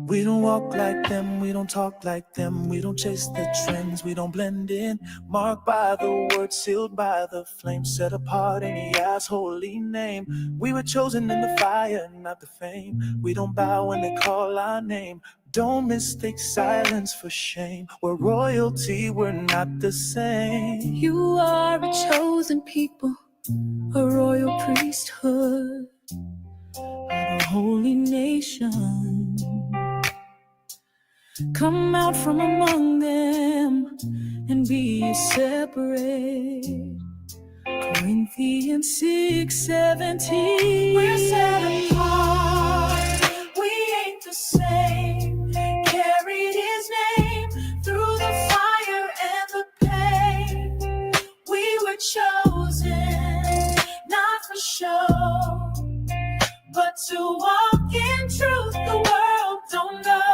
We don't walk like them, we don't talk like them, we don't chase the trends, we don't blend in. Marked by the word, sealed by the flame, set apart in Yah's holy name. We were chosen in the fire, not the fame. We don't bow when they call our name. Don't mistake silence for shame. We're royalty, we're not the same. You are a chosen people, a royal priesthood, a holy nation. Come out from among them and be separate. Corinthians 6:17. We're set apart, we ain't the same. Carried his name through the fire and the pain. We were chosen, not for show, but to walk in truth the world don't know.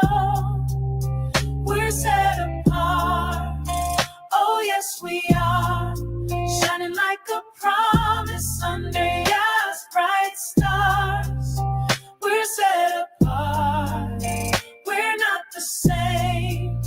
We're set apart, oh yes we are, shining like a promise under Yah's bright stars. We're set apart, we're not the same.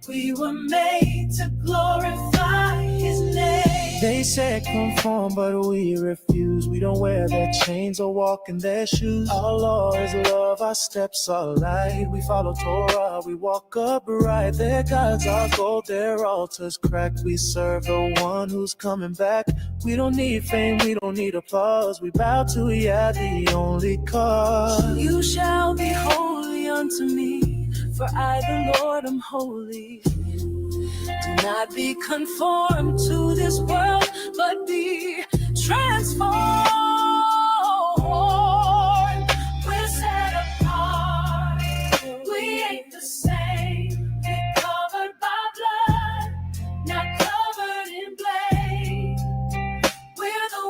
We were made to glorify his name. They said conform, but we refuse. We don't wear their chains or walk in their shoes. Our law is love, our steps are light. We follow Torah, we walk upright. Their gods are gold, their altars cracked. We serve the one who's coming back. We don't need fame, we don't need applause. We bow to Yah, the only cause. You shall be holy unto me, for I, the Lord, am holy. Do not be conformed to this world, but be transformed. We're set apart, we ain't the same. Covered by blood, not covered in blame. We're the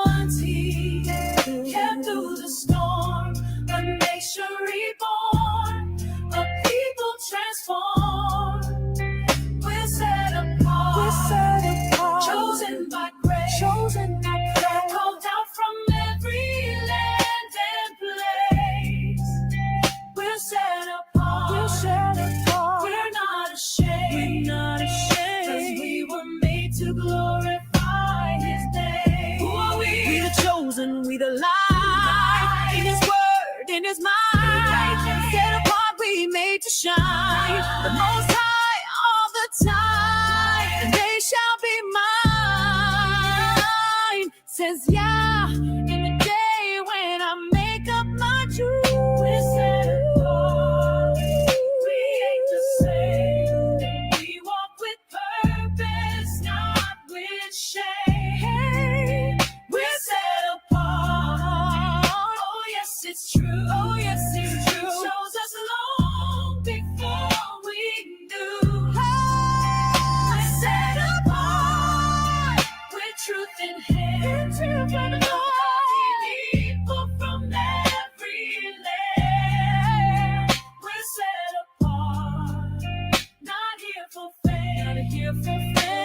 ones he kept through the storm, a nation reborn, a people transformed. We're set apart, chosen by grace, called out from every land and place. We're set apart, we're not ashamed, 'cause we were made to glorify his name. Who are we? We the chosen, we the light, in his word, in his mind, set apart, we made to shine, the most high all the time, and they shall be mine, says Yah, in the day when I make up my truth. We're set apart, we ain't the same. We walk with purpose, not with shame. We're set apart, oh yes it's true, oh yes it's true. Shows us long before we knew. We're set apart, with truth in hand, people from every land. We're set apart, not here for fame,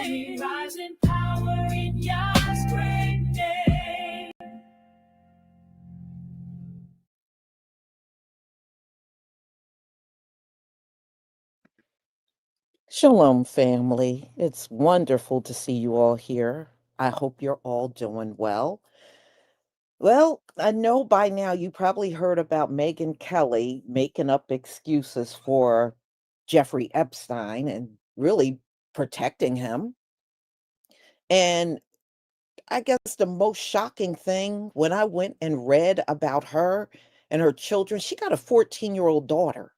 We rise in power in Yah's great name. Shalom, family. It's wonderful to see you all here. I hope you're all doing well. Well, I know by now you probably heard about Megyn Kelly making up excuses for Jeffrey Epstein and really protecting him. And I guess the most shocking thing when I went and read about her and her children, she got a 14-year-old daughter.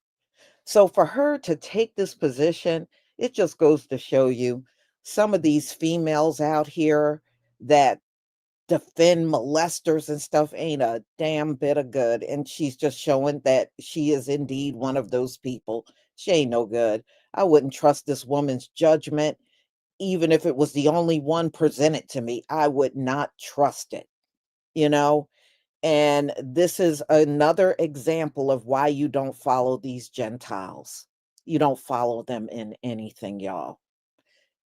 So for her to take this position, it just goes to show you some of these females out here that defend molesters and stuff ain't a damn bit of good. And she's just showing that she is indeed one of those people. She ain't no good. I wouldn't trust this woman's judgment, even if it was the only one presented to me. I would not trust it, you know? And this is another example of why you don't follow these Gentiles. You don't follow them in anything, y'all.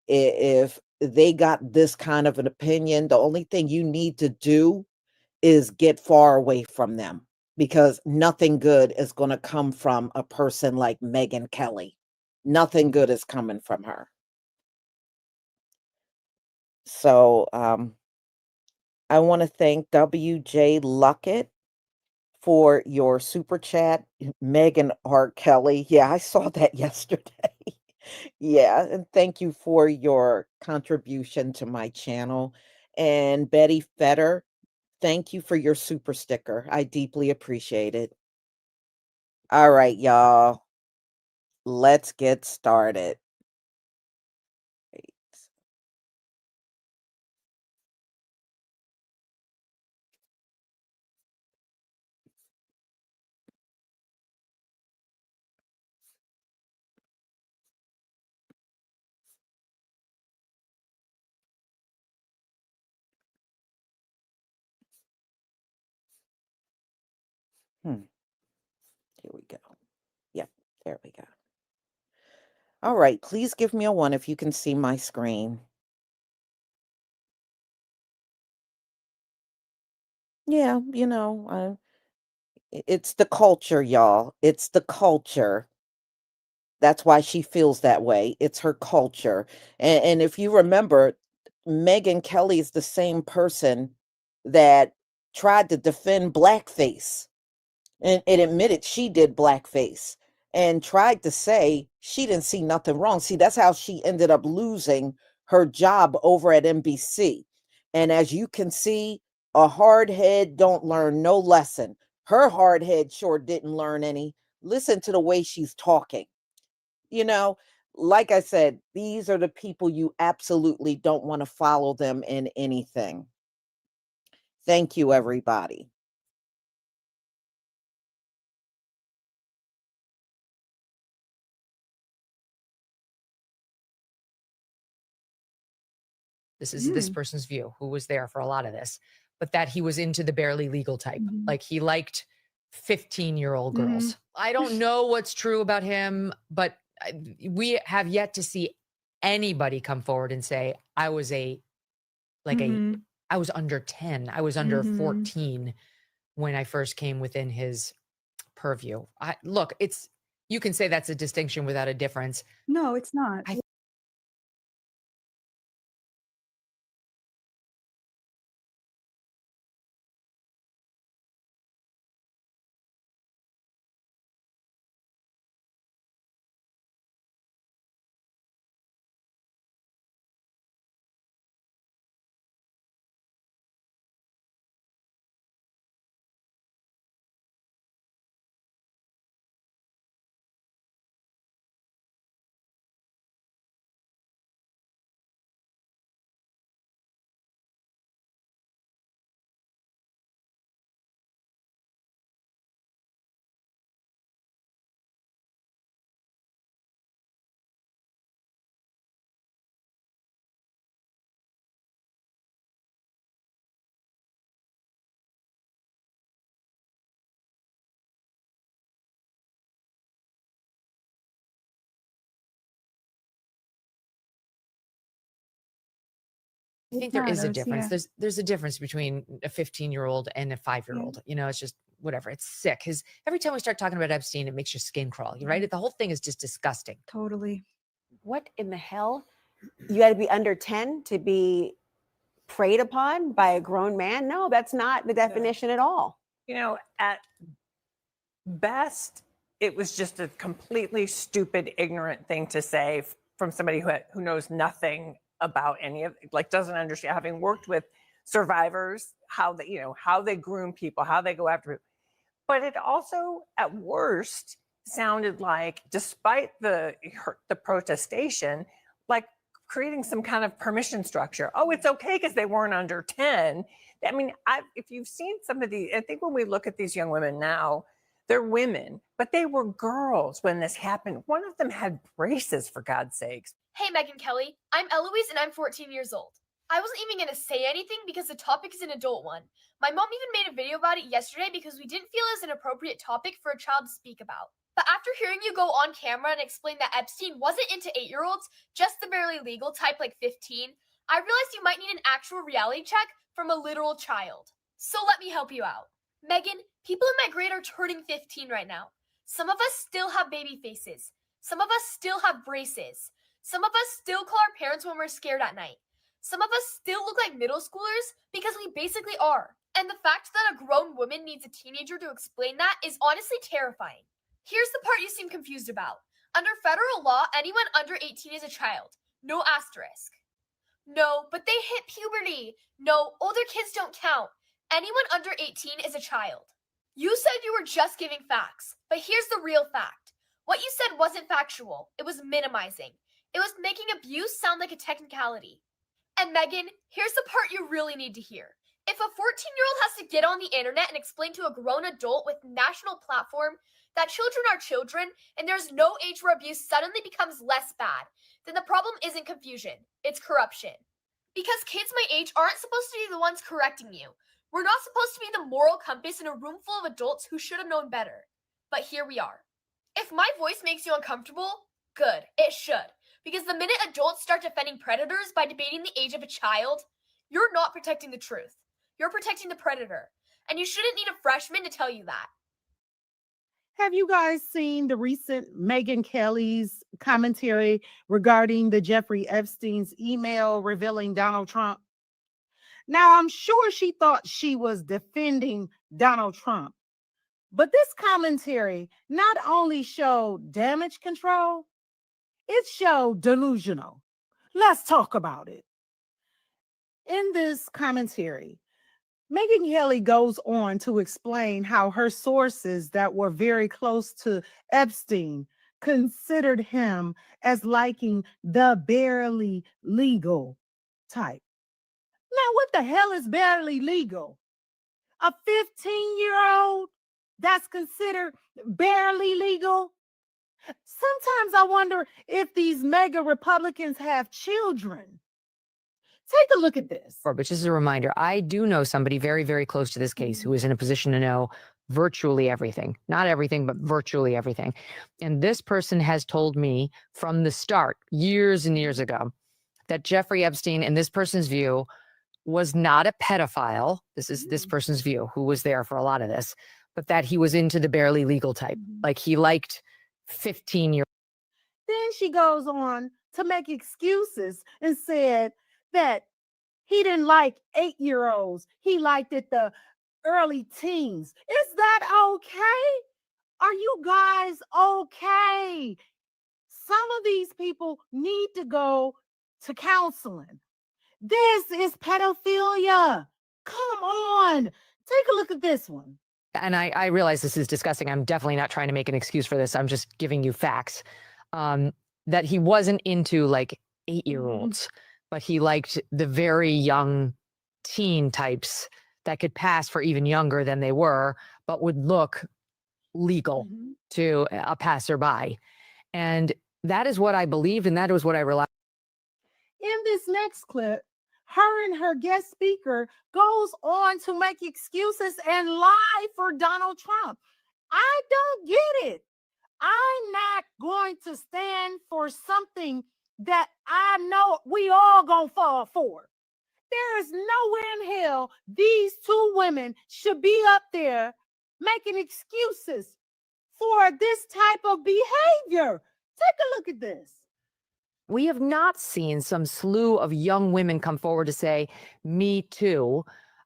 If they got this kind of an opinion, the only thing you need to do is get far away from them. because nothing good is going to come from a person like Megyn Kelly. Nothing good is coming from her. So I want to thank WJ Luckett for your super chat. Megan R. Kelly. Yeah, I saw that yesterday. Yeah, and thank you for your contribution to my channel. And Betty Fetter, thank you for your super sticker. I deeply appreciate it. All right, y'all. Let's get started. Wait. Here we go. Yep, there we go. All right, please give me a 1 if you can see my screen. Yeah, it's the culture, y'all. It's the culture. That's why she feels that way. It's her culture. And if you remember, Megyn Kelly is the same person that tried to defend blackface and admitted she did blackface and tried to say she didn't see nothing wrong. See, that's how she ended up losing her job over at NBC. And as you can see, a hard head don't learn no lesson. Her hard head sure didn't learn any. Listen to the way she's talking. You know, like I said, these are the people you absolutely don't want to follow them in anything. Thank you, everybody. This is this person's view, who was there for a lot of this, but that he was into the barely legal type. Like he liked 15-year-old girls. I don't know what's true about him, but we have yet to see anybody come forward and say, I was I was under 10. I was under 14 when I first came within his purview. Look, you can say that's a distinction without a difference. No, it's not. I think there is a difference. There's a difference between a 15-year-old and a 5-year-old. It's just whatever. It's sick. Every time we start talking about Epstein, it makes your skin crawl. Right? The whole thing is just disgusting. Totally. What in the hell? You got to be under 10 to be preyed upon by a grown man? No, that's not the definition at all. At best, it was just a completely stupid, ignorant thing to say from somebody who knows nothing about any of, doesn't understand, having worked with survivors, how they groom people, how they go after people. But it also, at worst, sounded like, despite the protestation, like creating some kind of permission structure. Oh, it's okay because they weren't under 10. I mean, if you've seen some of these, I think when we look at these young women now, they're women, but they were girls when this happened. One of them had braces, for God's sakes. Hey, Megyn Kelly. I'm Eloise and I'm 14 years old. I wasn't even going to say anything because the topic is an adult one. My mom even made a video about it yesterday because we didn't feel it was an appropriate topic for a child to speak about. But after hearing you go on camera and explain that Epstein wasn't into 8-year-olds, just the barely legal type like 15, I realized you might need an actual reality check from a literal child. So let me help you out. Megan, people in my grade are turning 15 right now. Some of us still have baby faces. Some of us still have braces. Some of us still call our parents when we're scared at night. Some of us still look like middle schoolers because we basically are. And the fact that a grown woman needs a teenager to explain that is honestly terrifying. Here's the part you seem confused about. Under federal law, anyone under 18 is a child. No asterisk. No, but they hit puberty. No, older kids don't count. Anyone under 18 is a child. You said you were just giving facts, but here's the real fact. What you said wasn't factual. It was minimizing. It was making abuse sound like a technicality. And Megan, here's the part you really need to hear. If a 14-year-old has to get on the internet and explain to a grown adult with national platform that children are children and there's no age where abuse suddenly becomes less bad, then the problem isn't confusion, it's corruption. Because kids my age aren't supposed to be the ones correcting you. We're not supposed to be the moral compass in a room full of adults who should have known better. But here we are. If my voice makes you uncomfortable, good, it should. Because the minute adults start defending predators by debating the age of a child, you're not protecting the truth. You're protecting the predator. And you shouldn't need a freshman to tell you that. Have you guys seen the recent Megyn Kelly's commentary regarding the Jeffrey Epstein's email revealing Donald Trump? Now, I'm sure she thought she was defending Donald Trump, but this commentary not only showed damage control, it showed delusional. Let's talk about it. In this commentary, Megyn Kelly goes on to explain how her sources that were very close to Epstein considered him as liking the barely legal type. Now, what the hell is barely legal? A 15-year-old that's considered barely legal? Sometimes I wonder if these mega Republicans have children. Take a look at this. But just as a reminder, I do know somebody very, very close to this case who is in a position to know virtually everything. Not everything, but virtually everything. And this person has told me from the start, years and years ago, that Jeffrey Epstein, in this person's view, was not a pedophile. This is this person's view, who was there for a lot of this, but that he was into the barely legal type. Like he liked 15-year-olds. Then she goes on to make excuses and said that he didn't like 8-year-olds. He liked it the early teens. Is that okay? Are you guys okay? Some of these people need to go to counseling. This is pedophilia. Come on. Take a look at this one. And I realize this is disgusting. I'm definitely not trying to make an excuse for this. I'm just giving you facts. That he wasn't into like 8-year-olds, but he liked the very young teen types that could pass for even younger than they were, but would look legal to a passerby. And that is what I believed, and that was what I relied. In this next clip, her and her guest speaker goes on to make excuses and lie for Donald Trump. I don't get it. I'm not going to stand for something that I know we all gonna fall for. There is nowhere in hell these two women should be up there making excuses for this type of behavior. Take a look at this. We have not seen some slew of young women come forward to say, me too,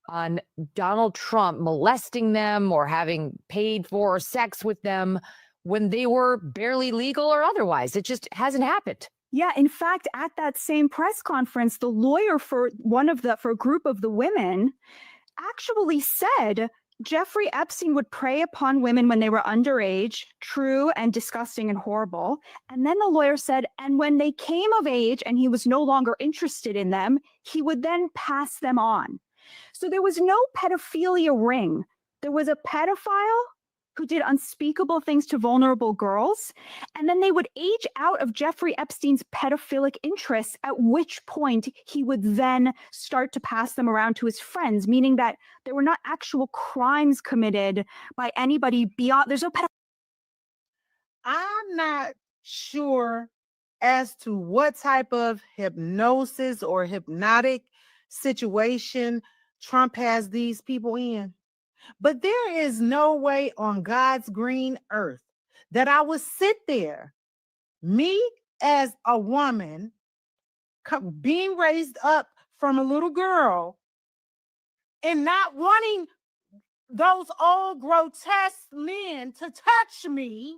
on Donald Trump molesting them or having paid for sex with them when they were barely legal or otherwise. It just hasn't happened. Yeah, in fact, at that same press conference, the lawyer for a group of the women actually said Jeffrey Epstein would prey upon women when they were underage, true and disgusting and horrible. And then the lawyer said, and when they came of age and he was no longer interested in them, he would then pass them on. So there was no pedophilia ring. There was a pedophile who did unspeakable things to vulnerable girls, and then they would age out of Jeffrey Epstein's pedophilic interests, at which point he would then start to pass them around to his friends, meaning that there were not actual crimes committed by anybody beyond. There's no pedophilia. I'm not sure as to what type of hypnosis or hypnotic situation Trump has these people in. But there is no way on God's green earth that I would sit there, me as a woman, being raised up from a little girl, and not wanting those old grotesque men to touch me,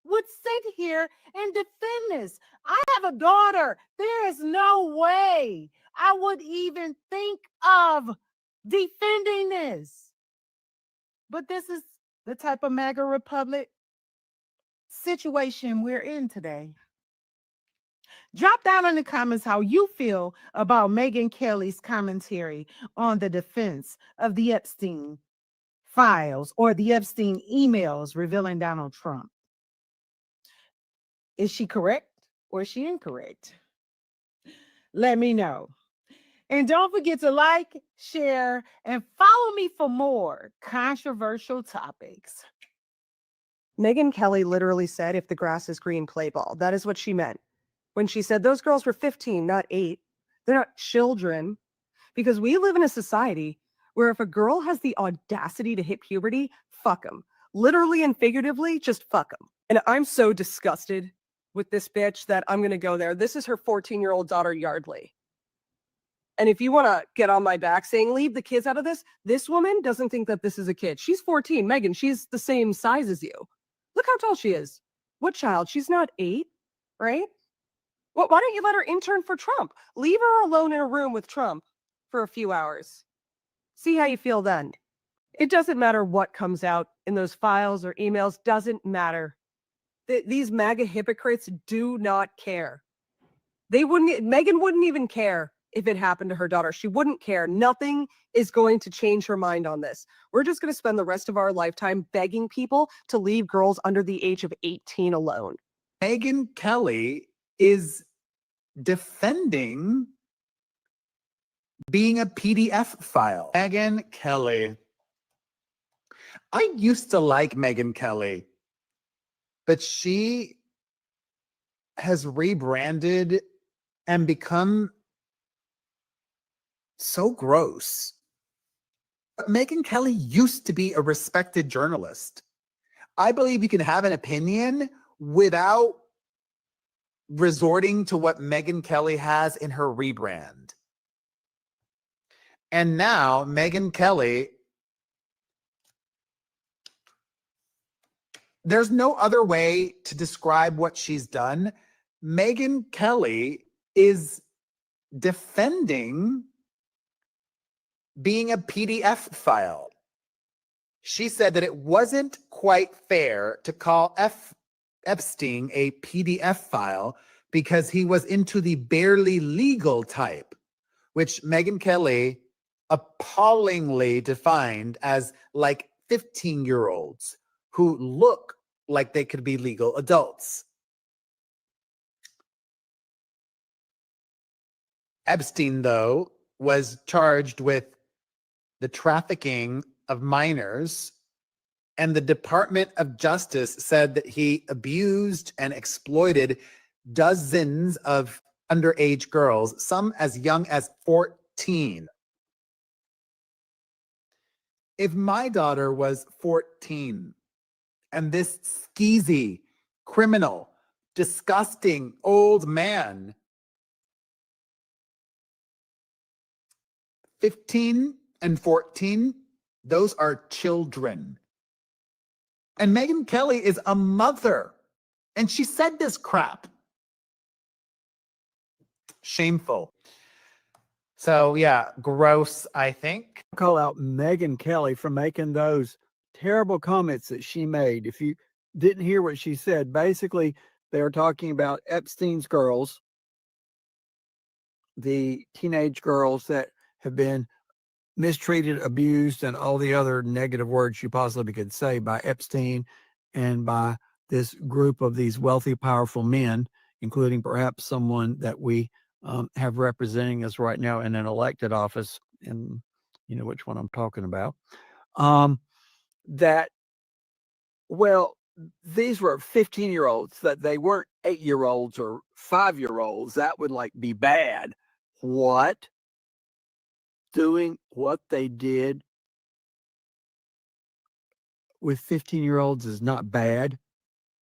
would sit here and defend this. I have a daughter. There is no way I would even think of defending this. But this is the type of MAGA Republic situation we're in today. Drop down in the comments how you feel about Megyn Kelly's commentary on the defense of the Epstein files or the Epstein emails revealing Donald Trump. Is she correct or is she incorrect? Let me know. And don't forget to like, share, and follow me for more controversial topics. Megyn Kelly literally said, if the grass is green, play ball. That is what she meant. When she said those girls were 15, not 8, they're not children. Because we live in a society where if a girl has the audacity to hit puberty, fuck them. Literally and figuratively, just fuck them. And I'm so disgusted with this bitch that I'm going to go there. This is her 14-year-old daughter, Yardley. And if you want to get on my back saying, leave the kids out of this woman doesn't think that this is a kid. She's 14. Megyn, she's the same size as you. Look how tall she is. What child? She's not 8, right? Well, why don't you let her intern for Trump? Leave her alone in a room with Trump for a few hours. See how you feel then. It doesn't matter what comes out in those files or emails. Doesn't matter. These MAGA hypocrites do not care. Megyn wouldn't even care if it happened to her daughter. She wouldn't care. Nothing is going to change her mind on this. We're just going to spend the rest of our lifetime begging people to leave girls under the age of 18 alone. Megyn Kelly is defending being a PDF file. Megyn Kelly. I used to like Megyn Kelly, but she has rebranded and become so gross. Megyn Kelly used to be a respected journalist. I believe you can have an opinion without resorting to what Megyn Kelly has in her rebrand. And now Megyn Kelly, there's no other way to describe what she's done. Megyn Kelly is defending being a PDF file. She said that it wasn't quite fair to call Epstein a PDF file because he was into the barely legal type, which Megyn Kelly appallingly defined as like 15-year-olds who look like they could be legal adults. Epstein, though, was charged with the trafficking of minors, and the Department of Justice said that he abused and exploited dozens of underage girls, some as young as 14. If my daughter was 14 and this skeezy, criminal, disgusting old man, 15 and 14, those are children. And Megyn Kelly is a mother, and she said this crap. Shameful. So yeah, gross, I think. Call out Megyn Kelly for making those terrible comments that she made. If you didn't hear what she said, basically they were talking about Epstein's girls, the teenage girls that have been mistreated, abused, and all the other negative words you possibly could say by Epstein and by this group of these wealthy, powerful men, including perhaps someone that we have representing us right now in an elected office, and you know which one I'm talking about. That, well, these were 15-year-olds, that they weren't 8-year-olds or 5-year-olds. That would like be bad. What? Doing what they did with 15-year-olds is not bad.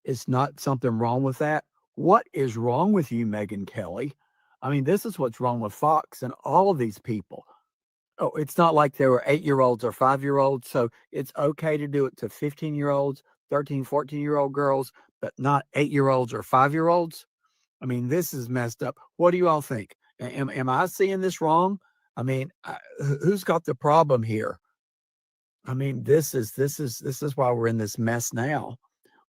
It's not something wrong with that. What is wrong with you, Megyn Kelly? I mean, this is what's wrong with Fox and all of these people. Oh, it's not like there were 8-year-olds or 5-year-olds. So it's okay to do it to 15-year-olds, 13, 14-year-old girls, but not 8-year-olds or 5-year-olds. I mean, this is messed up. What do you all think? Am I seeing this wrong? I mean, who's got the problem here? I mean, this is why we're in this mess now.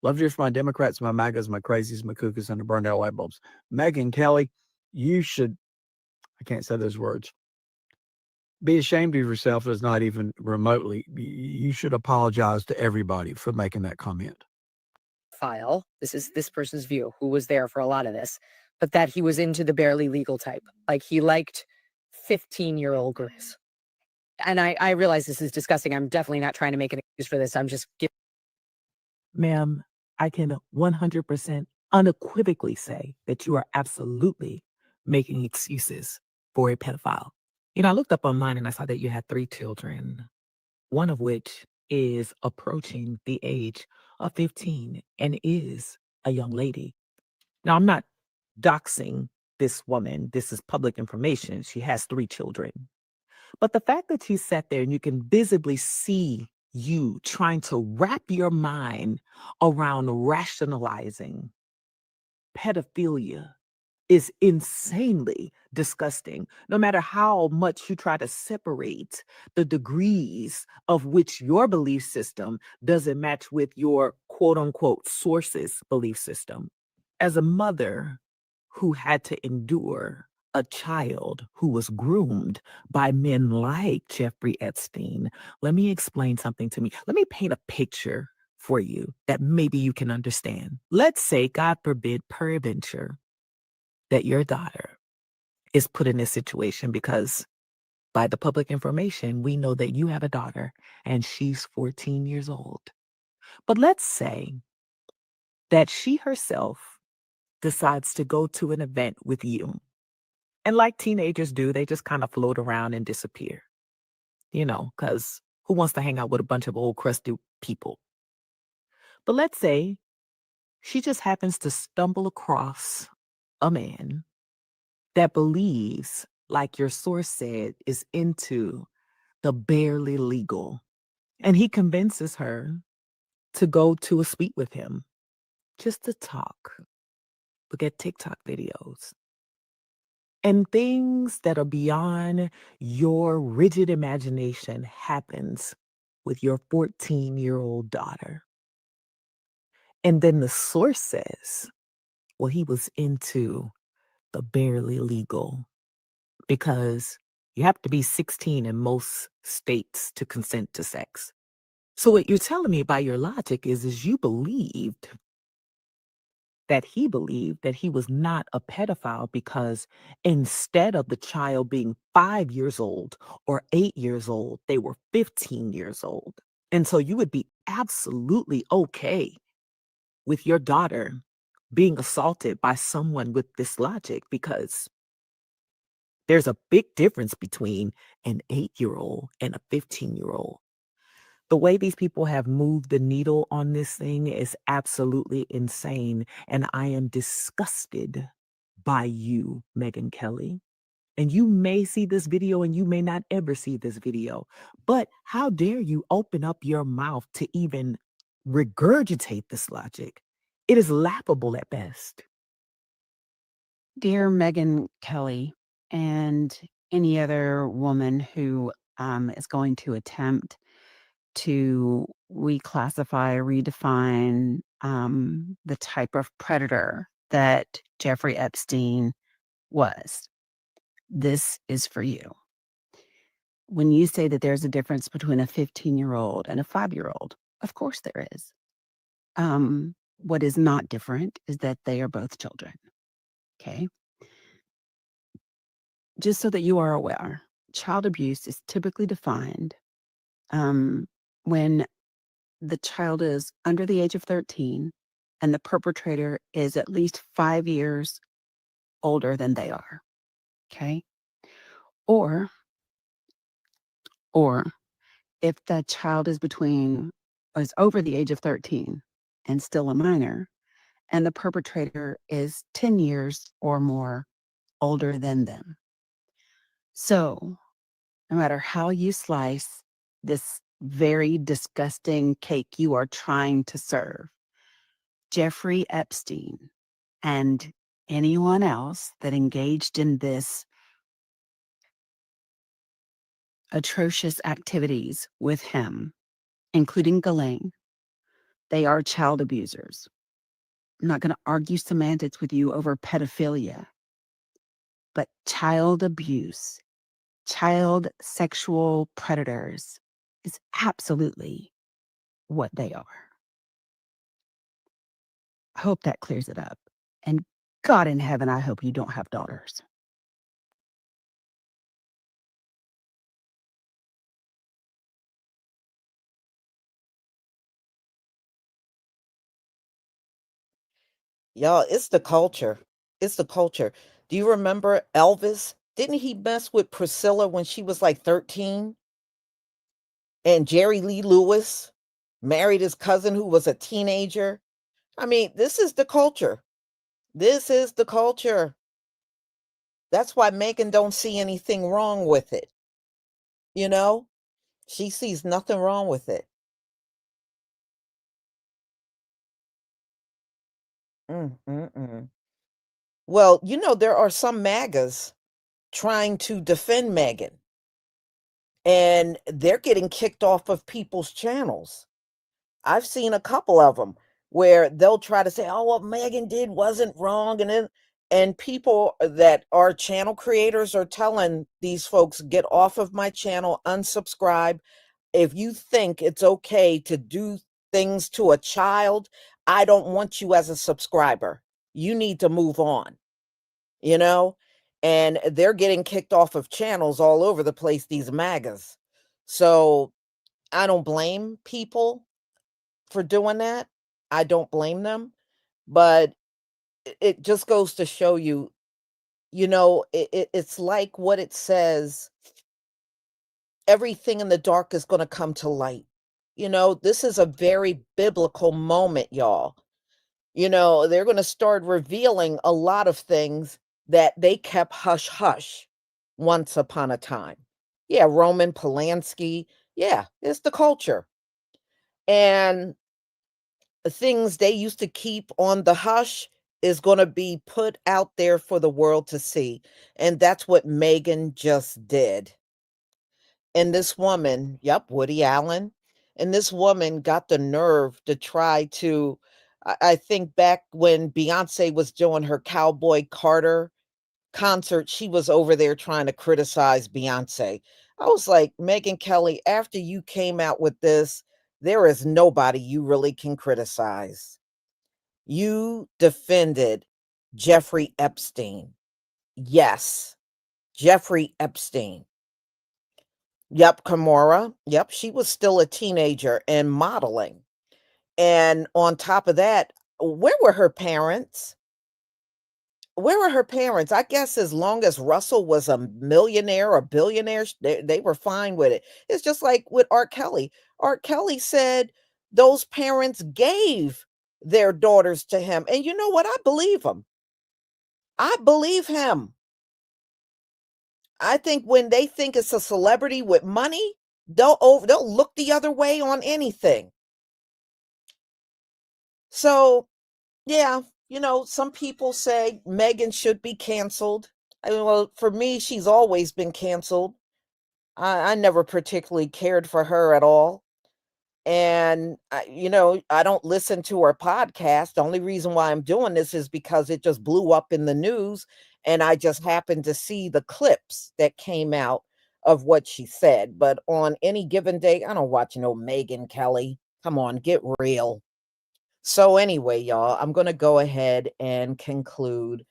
Love to hear from my Democrats, my MAGAs, my crazies, my cuckoos, and the burned out light bulbs. Megyn Kelly, you should, I can't say those words. Be ashamed of yourself is not even remotely. You should apologize to everybody for making that comment. File. This is this person's view, who was there for a lot of this, but that he was into the barely legal type. Like he liked 15-year-old girls. And I realize this is disgusting. I'm definitely not trying to make an excuse for this. I'm just giving. Ma'am, I can 100% unequivocally say that you are absolutely making excuses for a pedophile. You know, I looked up online and I saw that you had 3 children, one of which is approaching the age of 15 and is a young lady. Now, I'm not doxing this woman. This is public information. She has 3 children. But the fact that you sat there and you can visibly see you trying to wrap your mind around rationalizing pedophilia is insanely disgusting. No matter how much you try to separate the degrees of which your belief system doesn't match with your quote unquote source's belief system. As a mother who had to endure a child who was groomed by men like Jeffrey Epstein, let me explain something to me. Let me paint a picture for you that maybe you can understand. Let's say, God forbid, peradventure, that your daughter is put in this situation because by the public information, we know that you have a daughter and she's 14 years old. But let's say that she herself decides to go to an event with you. And like teenagers do, they just kind of float around and disappear, because who wants to hang out with a bunch of old crusty people? But let's say she just happens to stumble across a man that believes, like your source said, is into the barely legal. And he convinces her to go to a suite with him just to talk, look at TikTok videos, and things that are beyond your rigid imagination happens with your 14-year-old daughter. And then the source says, well, he was into the barely legal because you have to be 16 in most states to consent to sex. So what you're telling me by your logic is you believed that he was not a pedophile because instead of the child being 5 years old or 8 years old, they were 15 years old. And so you would be absolutely okay with your daughter being assaulted by someone with this logic because there's a big difference between an 8-year-old and a 15-year-old. The way these people have moved the needle on this thing is absolutely insane. And I am disgusted by you, Megyn Kelly. And you may see this video and you may not ever see this video. But how dare you open up your mouth to even regurgitate this logic? It is laughable at best. Dear Megyn Kelly and any other woman who is going to attempt to reclassify, redefine the type of predator that Jeffrey Epstein was, this is for you. When you say that there's a difference between a 15-year-old and a 5-year-old, of course there is. What is not different is that they are both children. Okay. Just so that you are aware, child abuse is typically defined when the child is under the age of 13 and the perpetrator is at least 5 years older than they are. Okay. Or if the child is between is over the age of 13 and still a minor, and the perpetrator is 10 years or more older than them. So, no matter how you slice this very disgusting cake you are trying to serve, Jeffrey Epstein and anyone else that engaged in this atrocious activities with him, including Ghislaine, they are child abusers. I'm not going to argue semantics with you over pedophilia, but child abuse, child sexual predators is absolutely what they are. I hope that clears it up. And God in heaven, I hope you don't have daughters. Y'all, it's the culture. It's the culture. Do you remember Elvis? Didn't he mess with Priscilla when she was like 13? And Jerry Lee Lewis married his cousin who was a teenager. I mean, this is the culture. This is the culture. That's why Megan don't see anything wrong with it. You know, she sees nothing wrong with it. Mm. Well, there are some MAGAs trying to defend Megan, and they're getting kicked off of people's channels. I've seen a couple of them where they'll try to say, "Oh, what Megan did wasn't wrong," and people that are channel creators are telling these folks, "Get off of my channel, unsubscribe. If you think it's okay to do things to a child, I don't want you as a subscriber. You need to move on." You know? And they're getting kicked off of channels all over the place, these MAGAs. So I don't blame people for doing that. I don't blame them. But it just goes to show you, it's like what it says, everything in the dark is going to come to light. This is a very biblical moment, y'all. They're going to start revealing a lot of things that they kept hush hush once upon a time. Yeah, Roman Polanski. Yeah, it's the culture. And things they used to keep on the hush is going to be put out there for the world to see. And that's what Megan just did. And this woman, yep, Woody Allen, and this woman got the nerve to try to, I think back when Beyonce was doing her Cowboy Carter concert, she was over there trying to criticize Beyonce. I was like, Megyn Kelly, after you came out with this, there is nobody you really can criticize. You defended Jeffrey Epstein. Yes, Jeffrey Epstein. Yep, Kimora. Yep, she was still a teenager and modeling. And on top of that, where were her parents? Where were her parents? I guess as long as Russell was a millionaire or billionaire, they were fine with it. It's just like with R. Kelly. R. Kelly said those parents gave their daughters to him. And you know what? I believe him. I believe him. I think when they think it's a celebrity with money, they'll look the other way on anything. So, yeah, some people say Megan should be canceled. I mean, well, for me, she's always been canceled. I never particularly cared for her at all. And, I don't listen to her podcast. The only reason why I'm doing this is because it just blew up in the news. And I just happened to see the clips that came out of what she said. But on any given day, I don't watch no Megyn Kelly. Come on, get real. So anyway, y'all, I'm going to go ahead and conclude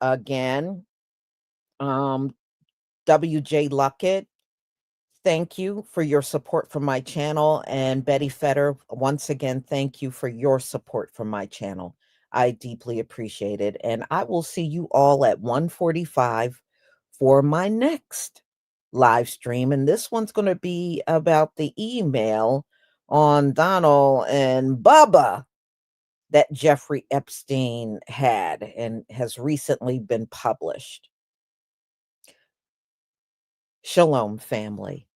again. WJ Luckett, thank you for your support for my channel. And Betty Fetter, once again, thank you for your support for my channel. I deeply appreciate it. And I will see you all at 1:45 for my next live stream. And this one's going to be about the email on Donald and Bubba that Jeffrey Epstein had and has recently been published. Shalom, family.